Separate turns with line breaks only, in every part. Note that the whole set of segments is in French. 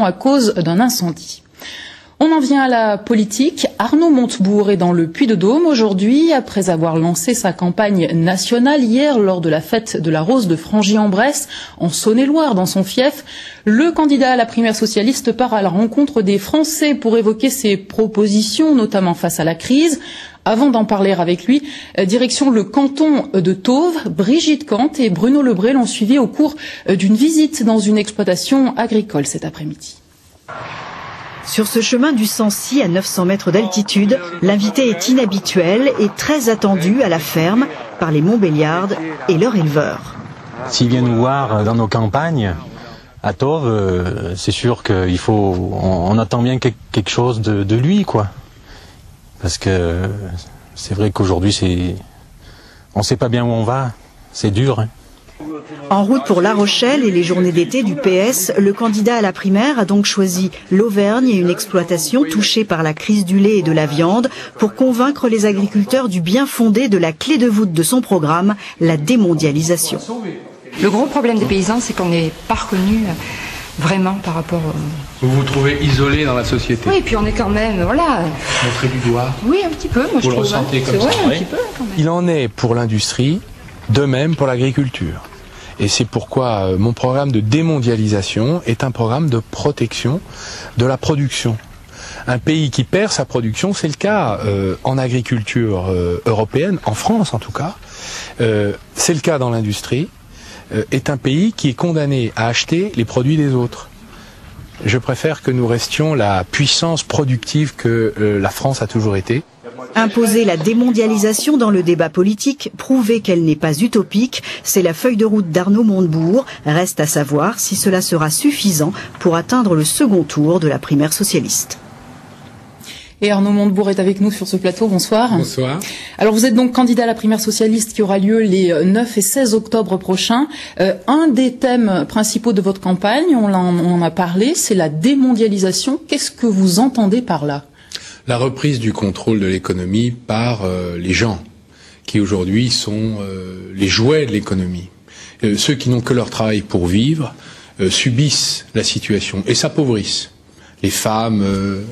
à cause d'un incendie. On en vient à la politique. Arnaud Montebourg est dans le Puy-de-Dôme aujourd'hui, après avoir lancé sa campagne nationale hier lors de la fête de la Rose de Frangy-en-Bresse, en Saône-et-Loire, dans son fief. Le candidat à la primaire socialiste part à la rencontre des Français pour évoquer ses propositions, notamment face à la crise. Avant d'en parler avec lui, direction le canton de Tauves. Brigitte Kant et Bruno Lebré l'ont suivi au cours d'une visite dans une exploitation agricole cet après-midi.
Sur ce chemin du Sancy à 900 mètres d'altitude, l'invité est inhabituel et très attendu à la ferme par les Montbéliardes et leurs éleveurs.
S'il vient nous voir dans nos campagnes, à Tauves, c'est sûr qu'il faut, on attend bien quelque chose de lui, quoi. Parce que c'est vrai qu'aujourd'hui, on ne sait pas bien où on va, c'est dur, hein.
En route pour La Rochelle et les journées d'été du PS, le candidat à la primaire a donc choisi l'Auvergne et une exploitation touchée par la crise du lait et de la viande pour convaincre les agriculteurs du bien fondé de la clé de voûte de son programme, la démondialisation.
Le gros problème des paysans, c'est qu'on n'est pas reconnu vraiment par rapport
Vous vous trouvez isolé dans la société?
Oui, et puis on est quand même, voilà...
Montrez du doigt?
Oui, un petit peu, moi je trouve.
Vous le ressentez comme ça?
Un petit peu, quand même.
Il en est pour l'industrie, de même pour l'agriculture. Et c'est pourquoi mon programme de démondialisation est un programme de protection de la production. Un pays qui perd sa production, c'est le cas en agriculture européenne, en France en tout cas, c'est le cas dans l'industrie, est un pays qui est condamné à acheter les produits des autres. Je préfère que nous restions la puissance productive que la France a toujours été.
Imposer la démondialisation dans le débat politique, prouver qu'elle n'est pas utopique, c'est la feuille de route d'Arnaud Montebourg. Reste à savoir si cela sera suffisant pour atteindre le second tour de la primaire socialiste.
Et Arnaud Montebourg est avec nous sur ce plateau. Bonsoir.
Bonsoir.
Alors vous êtes donc candidat à la primaire socialiste qui aura lieu les 9 et 16 octobre prochains. Un des thèmes principaux de votre campagne, on en a parlé, c'est la démondialisation. Qu'est-ce que vous entendez par là ?
La reprise du contrôle de l'économie par les gens qui aujourd'hui sont les jouets de l'économie. Ceux qui n'ont que leur travail pour vivre subissent la situation et s'appauvrissent. Les femmes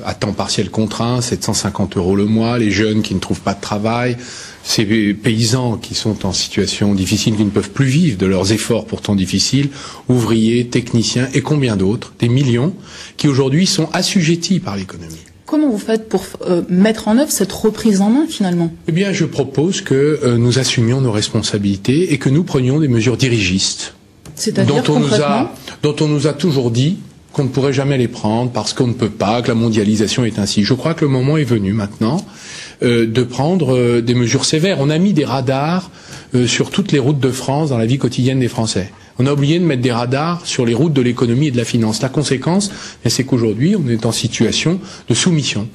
à temps partiel contraint, 750 € le mois, les jeunes qui ne trouvent pas de travail, ces paysans qui sont en situation difficile, qui ne peuvent plus vivre de leurs efforts pourtant difficiles, ouvriers, techniciens et combien d'autres, des millions, qui aujourd'hui sont assujettis par l'économie.
Comment vous faites pour mettre en œuvre cette reprise en main finalement?
Eh bien, je propose que nous assumions nos responsabilités et que nous prenions des mesures dirigistes.
C'est-à-dire concrètement ?
Dont on nous a toujours dit qu'on ne pourrait jamais les prendre parce qu'on ne peut pas, que la mondialisation est ainsi. Je crois que le moment est venu maintenant de prendre des mesures sévères. On a mis des radars sur toutes les routes de France dans la vie quotidienne des Français. On a oublié de mettre des radars sur les routes de l'économie et de la finance. La conséquence, c'est qu'aujourd'hui, on est en situation de soumission.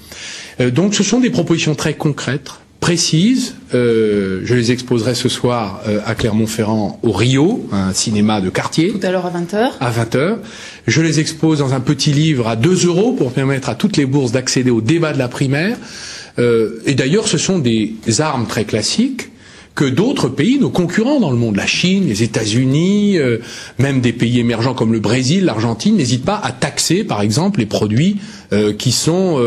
Donc ce sont des propositions très concrètes, précises. Je les exposerai ce soir à Clermont-Ferrand, au Rio, un cinéma de quartier.
Tout à l'heure à 20h.
À 20h. Je les expose dans un petit livre à 2 € pour permettre à toutes les bourses d'accéder au débat de la primaire. Et d'ailleurs, ce sont des armes très classiques que d'autres pays, nos concurrents dans le monde, la Chine, les États-Unis, même des pays émergents comme le Brésil, l'Argentine, n'hésitent pas à taxer, par exemple, les produits qui sont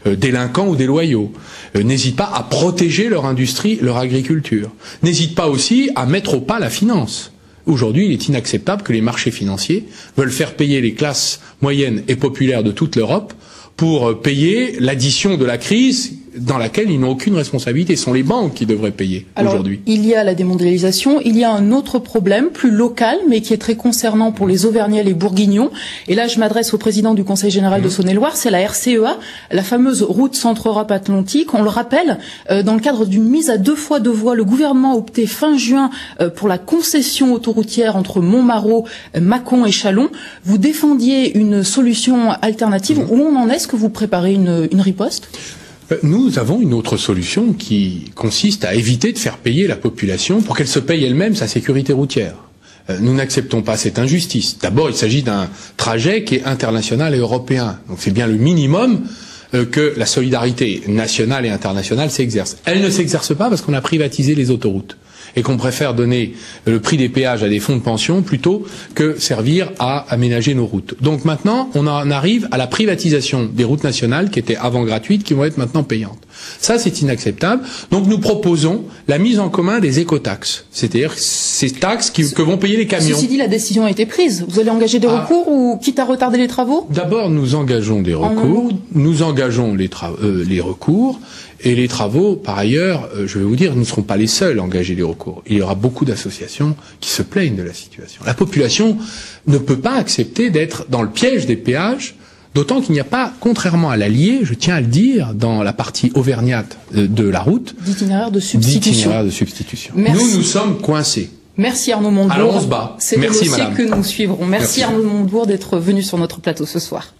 délinquants ou déloyaux. N'hésitent pas à protéger leur industrie, leur agriculture. N'hésitent pas aussi à mettre au pas la finance. Aujourd'hui, il est inacceptable que les marchés financiers veulent faire payer les classes moyennes et populaires de toute l'Europe pour payer l'addition de la crise dans laquelle ils n'ont aucune responsabilité. Ce sont les banques qui devraient payer aujourd'hui.
Il y a la démondialisation, il y a un autre problème plus local, mais qui est très concernant pour les Auvergnats et les Bourguignons. Et là, je m'adresse au président du Conseil général de Saône-et-Loire, c'est la RCEA, la fameuse route Centre-Europe Atlantique. On le rappelle, dans le cadre d'une mise à 2 fois 2 voies, le gouvernement a opté fin juin pour la concession autoroutière entre Montmarault, Mâcon et Châlons. Vous défendiez une solution alternative. Où on en est? Est-ce que vous préparez une riposte?
Nous avons une autre solution qui consiste à éviter de faire payer la population pour qu'elle se paye elle-même sa sécurité routière. Nous n'acceptons pas cette injustice. D'abord, il s'agit d'un trajet qui est international et européen. Donc c'est bien le minimum que la solidarité nationale et internationale s'exerce. Elle ne s'exerce pas parce qu'on a privatisé les autoroutes. et qu'on préfère donner le prix des péages à des fonds de pension plutôt que servir à aménager nos routes. Donc maintenant, on en arrive à la privatisation des routes nationales qui étaient avant gratuites, qui vont être maintenant payantes. Ça, c'est inacceptable. Donc nous proposons la mise en commun des écotaxes, c'est-à-dire ces taxes que vont payer les camions.
Ceci dit, la décision a été prise. Vous allez engager des recours ou quitte à retarder les travaux?
D'abord, nous engageons des recours. Nous engageons les recours. Et les travaux, par ailleurs, je vais vous dire, ne seront pas les seuls à engager les recours. Il y aura beaucoup d'associations qui se plaignent de la situation. La population ne peut pas accepter d'être dans le piège des péages, d'autant qu'il n'y a pas, contrairement à l'Allier, je tiens à le dire, dans la partie auvergnate de la route,
d'itinéraire de substitution.
Nous sommes coincés.
Merci Arnaud Montebourg.
Alors on se bat.
C'est le dossier que nous suivrons. Merci Arnaud Montebourg d'être venu sur notre plateau ce soir.